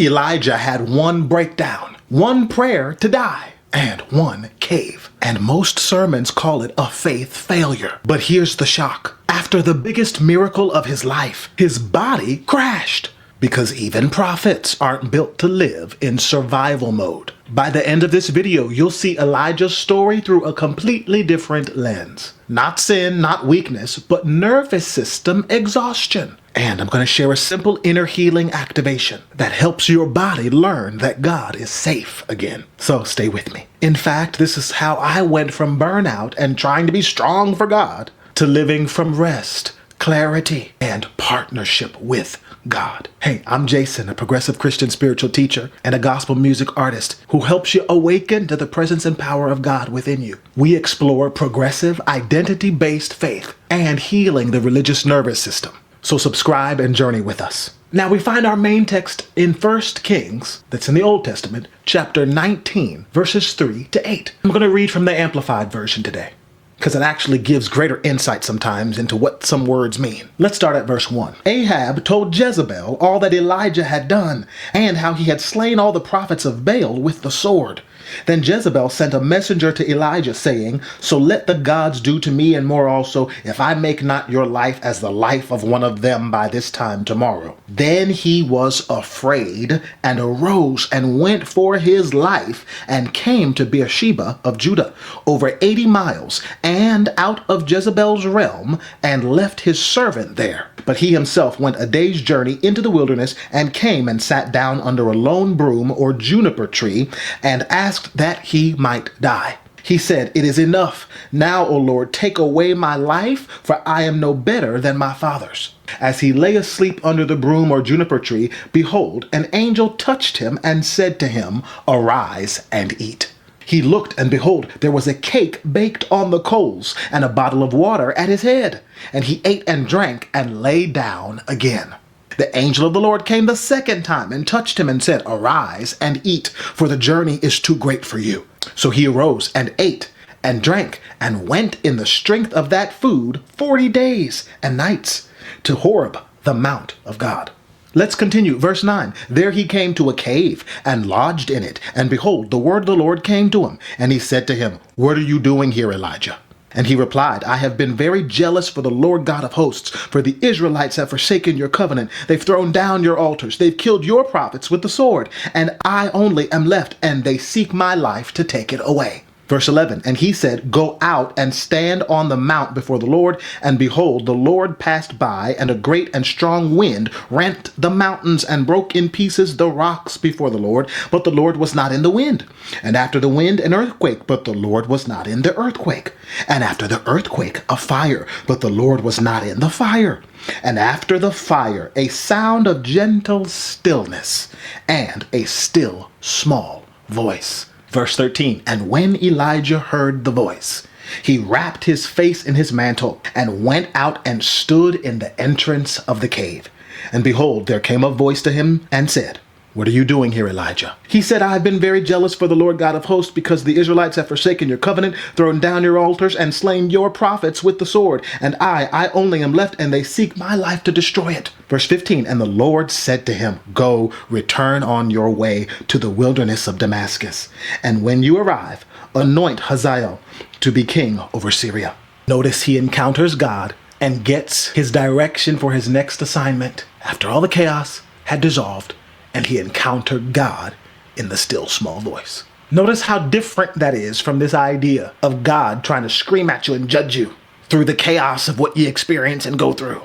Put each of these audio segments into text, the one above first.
Elijah had one breakdown, one prayer to die, and one cave. And most sermons call it a faith failure. But here's the shock. After the biggest miracle of his life, his body crashed. Because even prophets aren't built to live in survival mode. By the end of this video, you'll see Elijah's story through a completely different lens. Not sin, not weakness, but nervous system exhaustion. And I'm going to share a simple inner healing activation that helps your body learn that God is safe again. So stay with me. In fact, this is how I went from burnout and trying to be strong for God to living from rest, clarity, and partnership with God. Hey, I'm Jason, a progressive Christian spiritual teacher and a gospel music artist who helps you awaken to the presence and power of God within you. We explore progressive, identity-based faith and healing the religious nervous system. So subscribe and journey with us. Now we find our main text in 1 Kings, that's in the Old Testament, chapter 19, verses 3 to 8. I'm going to read from the Amplified version today, because it actually gives greater insight sometimes into what some words mean. Let's start at verse 1. Ahab told Jezebel all that Elijah had done, and how he had slain all the prophets of Baal with the sword. Then Jezebel sent a messenger to Elijah, saying, "So let the gods do to me and more also, if I make not your life as the life of one of them by this time tomorrow." Then he was afraid, and arose and went for his life, and came to Beersheba of Judah, over 80 miles, and out of Jezebel's realm, and left his servant there. But he himself went a day's journey into the wilderness, and came and sat down under a lone broom or juniper tree, and asked that he might die. He said, "It is enough. Now, O Lord, take away my life, for I am no better than my fathers." As he lay asleep under the broom or juniper tree, behold, an angel touched him and said to him, "Arise and eat." He looked, and behold, there was a cake baked on the coals, and a bottle of water at his head. And he ate and drank, and lay down again. The angel of the Lord came the second time, and touched him, and said, "Arise and eat, for the journey is too great for you." So he arose, and ate, and drank, and went in the strength of that food 40 days and nights, to Horeb, the mount of God. Let's continue. Verse 9. There he came to a cave, and lodged in it. And behold, the word of the Lord came to him. And he said to him, "What are you doing here, Elijah?" And he replied, "I have been very jealous for the Lord God of hosts, for the Israelites have forsaken your covenant. They've thrown down your altars. They've killed your prophets with the sword. And I only am left, and they seek my life to take it away." Verse 11, and he said, "Go out and stand on the mount before the Lord." And behold, the Lord passed by, and a great and strong wind rent the mountains and broke in pieces the rocks before the Lord. But the Lord was not in the wind. And after the wind, an earthquake, but the Lord was not in the earthquake. And after the earthquake, a fire, but the Lord was not in the fire. And after the fire, a sound of gentle stillness, and a still small voice. Verse 13, and when Elijah heard the voice, he wrapped his face in his mantle, and went out and stood in the entrance of the cave. And behold, there came a voice to him, and said, "What are you doing here, Elijah?" He said, "I have been very jealous for the Lord God of hosts, because the Israelites have forsaken your covenant, thrown down your altars, and slain your prophets with the sword. And I only am left, and they seek my life to destroy it." Verse 15, and the Lord said to him, "Go, return on your way to the wilderness of Damascus. And when you arrive, anoint Hazael to be king over Syria." Notice he encounters God and gets his direction for his next assignment after all the chaos had dissolved. And he encountered God in the still small voice. Notice how different that is from this idea of God trying to scream at you and judge you through the chaos of what you experience and go through.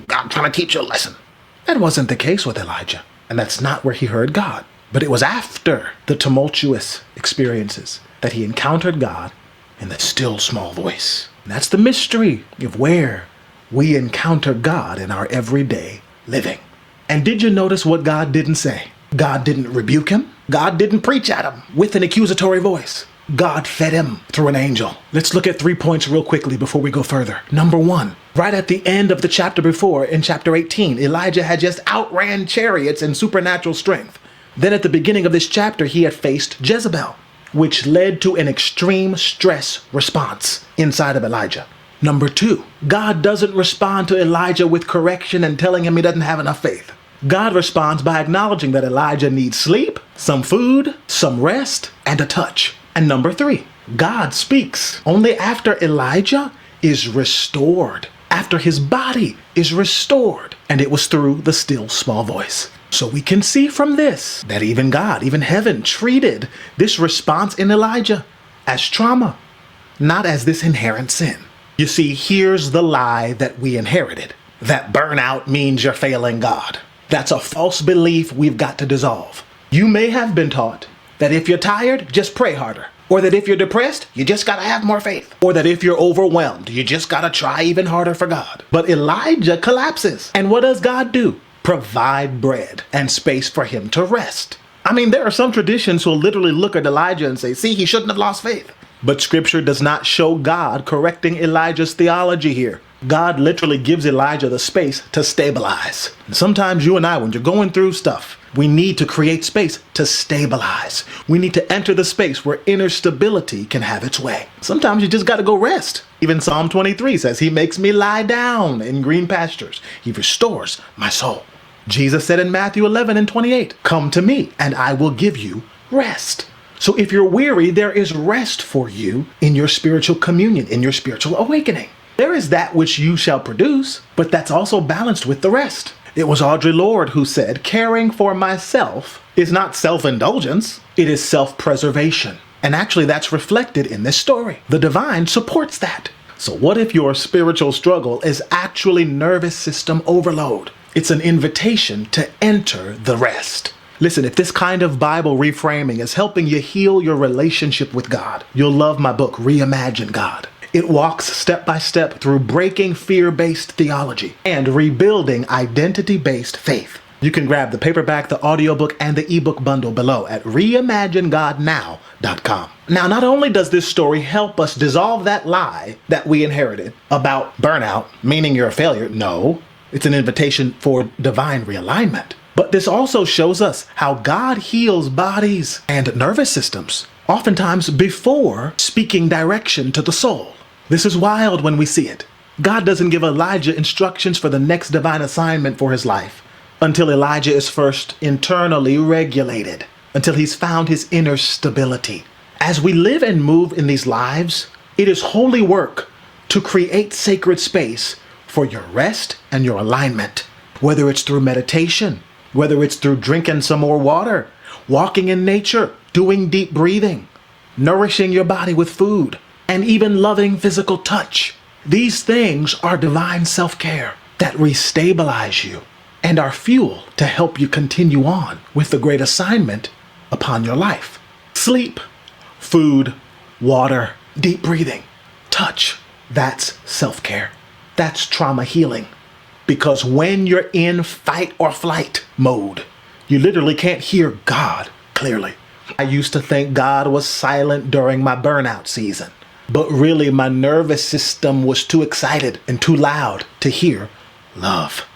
God trying to teach you a lesson. That wasn't the case with Elijah, and that's not where he heard God. But it was after the tumultuous experiences that he encountered God in the still small voice. And that's the mystery of where we encounter God in our everyday living. And did you notice what God didn't say? God didn't rebuke him. God didn't preach at him with an accusatory voice. God fed him through an angel. Let's look at 3 points real quickly before we go further. Number 1, right at the end of the chapter before, in chapter 18, Elijah had just outran chariots in supernatural strength. Then at the beginning of this chapter, he had faced Jezebel, which led to an extreme stress response inside of Elijah. Number 2, God doesn't respond to Elijah with correction and telling him he doesn't have enough faith. God responds by acknowledging that Elijah needs sleep, some food, some rest, and a touch. And number 3, God speaks only after Elijah is restored, after his body is restored. And it was through the still small voice. So we can see from this that even God, even heaven, treated this response in Elijah as trauma, not as this inherent sin. You see, here's the lie that we inherited, that burnout means you're failing God. That's a false belief we've got to dissolve. You may have been taught that if you're tired, just pray harder. Or that if you're depressed, you just gotta have more faith. Or that if you're overwhelmed, you just gotta try even harder for God. But Elijah collapses. And what does God do? Provide bread and space for him to rest. I mean, there are some traditions who'll literally look at Elijah and say, see, he shouldn't have lost faith. But scripture does not show God correcting Elijah's theology here. God literally gives Elijah the space to stabilize. And sometimes you and I, when you're going through stuff, we need to create space to stabilize. We need to enter the space where inner stability can have its way. Sometimes you just got to go rest. Even Psalm 23 says, he makes me lie down in green pastures. He restores my soul. Jesus said in Matthew 11:28, come to me and I will give you rest. So if you're weary, there is rest for you in your spiritual communion, in your spiritual awakening. There is that which you shall produce, but that's also balanced with the rest. It was Audre Lorde who said, caring for myself is not self-indulgence, it is self-preservation. And actually that's reflected in this story. The divine supports that. So what if your spiritual struggle is actually nervous system overload? It's an invitation to enter the rest. Listen, if this kind of Bible reframing is helping you heal your relationship with God, you'll love my book, Reimagine God. It walks step by step through breaking fear-based theology and rebuilding identity-based faith. You can grab the paperback, the audiobook, and the ebook bundle below at reimaginegodnow.com. Now, not only does this story help us dissolve that lie that we inherited about burnout, meaning you're a failure. No, it's an invitation for divine realignment. But this also shows us how God heals bodies and nervous systems, oftentimes before speaking direction to the soul. This is wild when we see it. God doesn't give Elijah instructions for the next divine assignment for his life until Elijah is first internally regulated, until he's found his inner stability. As we live and move in these lives, it is holy work to create sacred space for your rest and your alignment, whether it's through meditation, whether it's through drinking some more water, walking in nature, doing deep breathing, nourishing your body with food, and even loving physical touch. These things are divine self-care that restabilize you and are fuel to help you continue on with the great assignment upon your life. Sleep, food, water, deep breathing, touch, that's self-care. That's trauma healing. Because when you're in fight or flight mode, you literally can't hear God clearly. I used to think God was silent during my burnout season, but really my nervous system was too excited and too loud to hear love.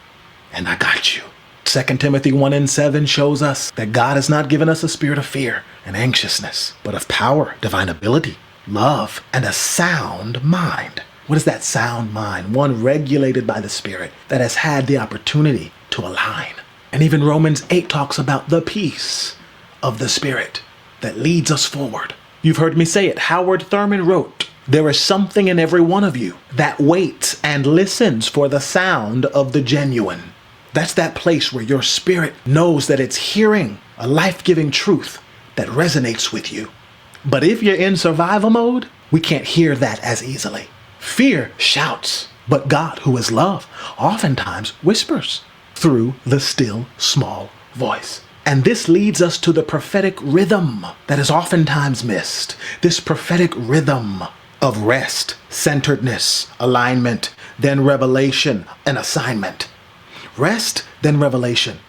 And I got you. 2 Timothy 1:7 shows us that God has not given us a spirit of fear and anxiousness, but of power, divine ability, love, and a sound mind. What is that sound mind? One regulated by the Spirit that has had the opportunity to align. And even Romans 8 talks about the peace of the Spirit that leads us forward. You've heard me say it. Howard Thurman wrote, there is something in every one of you that waits and listens for the sound of the genuine. That's that place where your spirit knows that it's hearing a life-giving truth that resonates with you. But if you're in survival mode, we can't hear that as easily. Fear shouts, but God, who is love, oftentimes whispers through the still small voice. And this leads us to the prophetic rhythm that is oftentimes missed. This prophetic rhythm of rest, centeredness, alignment, then revelation and assignment. Rest, then revelation.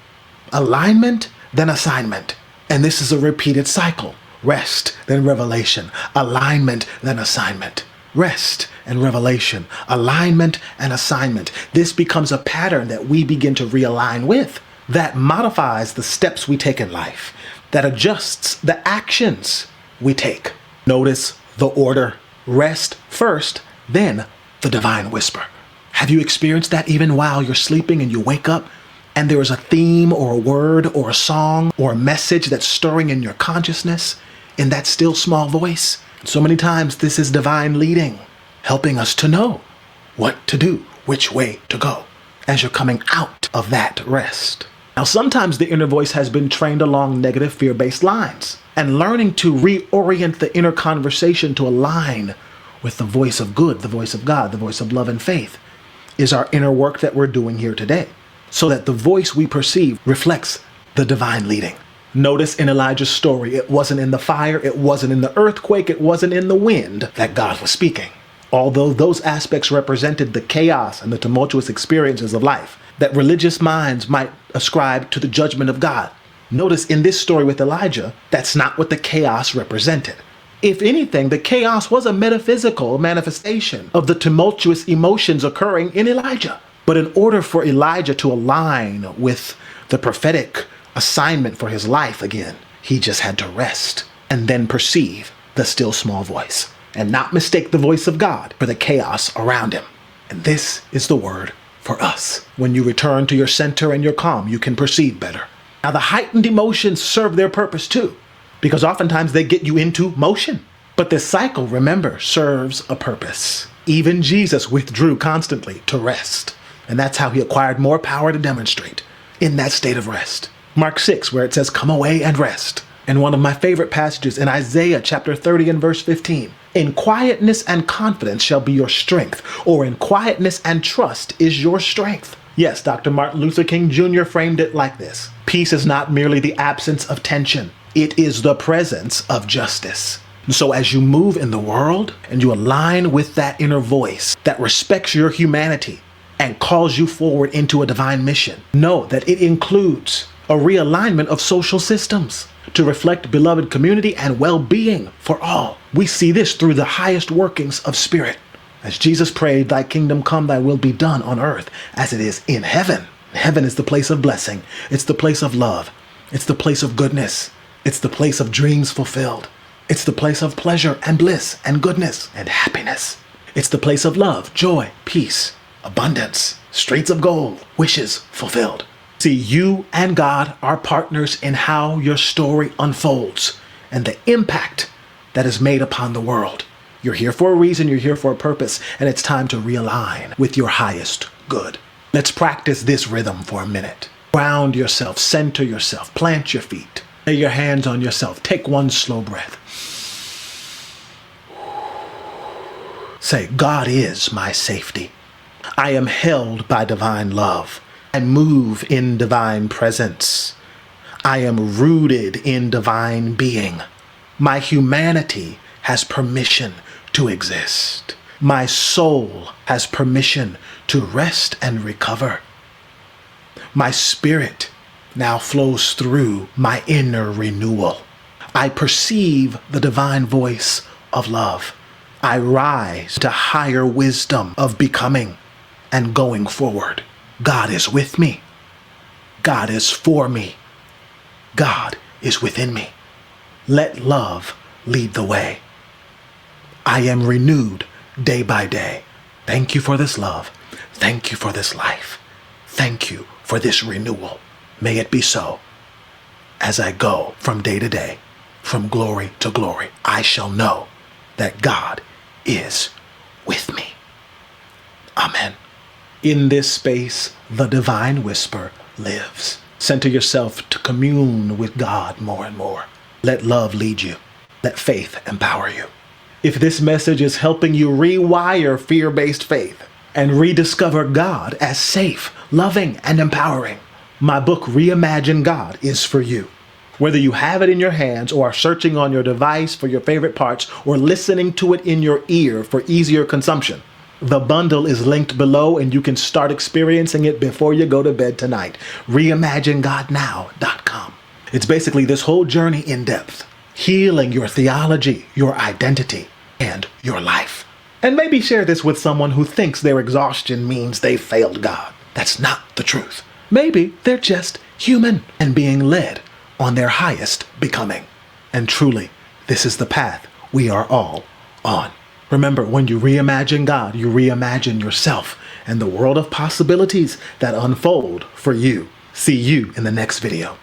Alignment, then assignment. And this is a repeated cycle. Rest, then revelation. Alignment, then assignment. Rest and revelation, alignment and assignment. This becomes a pattern that we begin to realign with, that modifies the steps we take in life, that adjusts the actions we take. Notice the order. Rest first, then the divine whisper. Have you experienced that even while you're sleeping and you wake up and there is a theme or a word or a song or a message that's stirring in your consciousness in that still small voice. So many times this is divine leading, helping us to know what to do, which way to go as you're coming out of that rest. Now, sometimes the inner voice has been trained along negative fear-based lines, and learning to reorient the inner conversation to align with the voice of good, the voice of God, the voice of love and faith is our inner work that we're doing here today, so that the voice we perceive reflects the divine leading. Notice in Elijah's story, it wasn't in the fire, it wasn't in the earthquake, it wasn't in the wind that God was speaking. Although those aspects represented the chaos and the tumultuous experiences of life that religious minds might ascribe to the judgment of God. Notice in this story with Elijah, that's not what the chaos represented. If anything, the chaos was a metaphysical manifestation of the tumultuous emotions occurring in Elijah. But in order for Elijah to align with the prophetic assignment for his life again, he just had to rest and then perceive the still small voice and not mistake the voice of God for the chaos around him. And this is the word for us. When you return to your center and your calm, you can perceive better. Now, the heightened emotions serve their purpose too, because oftentimes they get you into motion. But this cycle, remember, serves a purpose. Even Jesus withdrew constantly to rest. And that's how he acquired more power to demonstrate in that state of rest. Mark 6, where it says, "Come away and rest." And one of my favorite passages in Isaiah chapter 30 and verse 15. "In quietness and confidence shall be your strength," or "in quietness and trust is your strength." Yes, Dr. Martin Luther King Jr. framed it like this. Peace is not merely the absence of tension. It is the presence of justice. So as you move in the world and you align with that inner voice that respects your humanity and calls you forward into a divine mission, know that it includes a realignment of social systems to reflect beloved community and well-being for all. We see this through the highest workings of spirit. As Jesus prayed, "Thy kingdom come, thy will be done on earth as it is in heaven." Heaven is the place of blessing. It's the place of love. It's the place of goodness. It's the place of dreams fulfilled. It's the place of pleasure and bliss and goodness and happiness. It's the place of love, joy, peace, abundance, streets of gold, wishes fulfilled. See, you and God are partners in how your story unfolds and the impact that is made upon the world. You're here for a reason, you're here for a purpose, and it's time to realign with your highest good. Let's practice this rhythm for a minute. Ground yourself, center yourself, plant your feet, lay your hands on yourself, take one slow breath. Say, "God is my safety. I am held by divine love. I move in divine presence. I am rooted in divine being. My humanity has permission to exist. My soul has permission to rest and recover. My spirit now flows through my inner renewal. I perceive the divine voice of love. I rise to higher wisdom of becoming and going forward. God is with me. God is for me. God is within me. Let love lead the way. I am renewed day by day. Thank you for this love. Thank you for this life. Thank you for this renewal. May it be so. As I go from day to day, from glory to glory, I shall know that God is with me." Amen. In this space, the divine whisper lives. Center yourself to commune with God more and more. Let love lead you. Let faith empower you. If this message is helping you rewire fear-based faith and rediscover God as safe, loving, and empowering, my book, Reimagine God, is for you. Whether you have it in your hands or are searching on your device for your favorite parts or listening to it in your ear for easier consumption, the bundle is linked below and you can start experiencing it before you go to bed tonight. ReimagineGodNow.com. It's basically this whole journey in depth, healing your theology, your identity, and your life. And maybe share this with someone who thinks their exhaustion means they failed God. That's not the truth. Maybe they're just human and being led on their highest becoming. And truly, this is the path we are all on. Remember, when you reimagine God, you reimagine yourself and the world of possibilities that unfold for you See you in the next video.